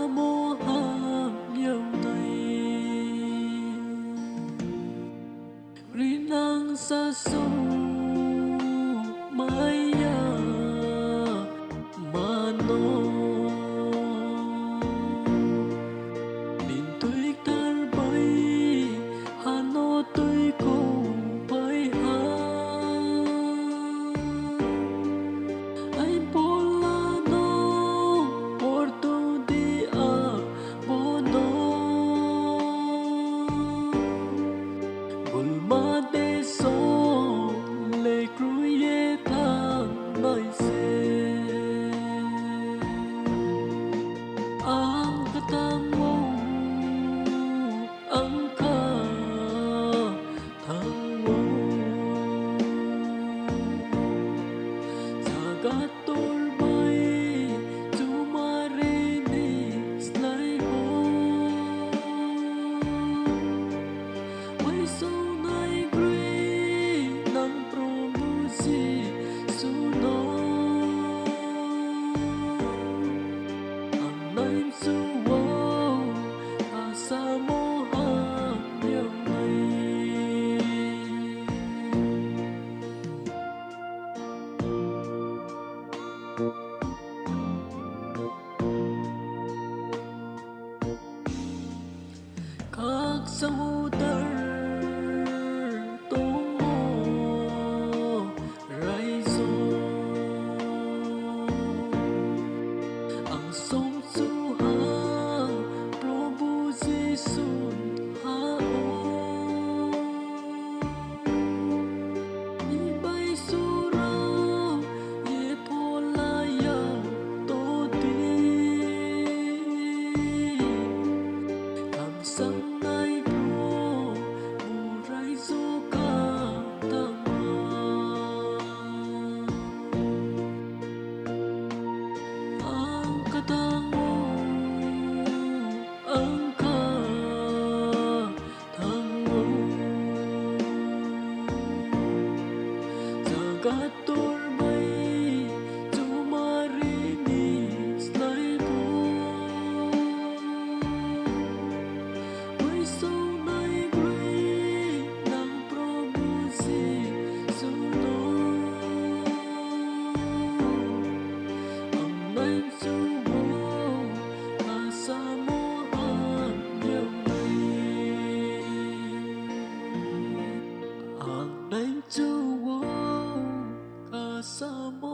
mô hang yêu này rinang sa su maya mano min tuy tar bay hano tuy ko bay ha ay polano porto di a bono gulma de son le cruye thang nơi se ang katang mo ang ka thang mo sagat tor bay tumarinis lai ho may so nai gray ng promusi suno ang naim suwo asa mo ang iyong may kag sa hudar tungo raiso ang songsuhang proposition hao ibay surang ipolaya todi kamsang nai pro murai suka tama ang katango ang katango sagat turbay tumarinis lai po may so nai gray ng promusi suno ang naim suwo asa mo ang iyong may ang naim suwo asa mo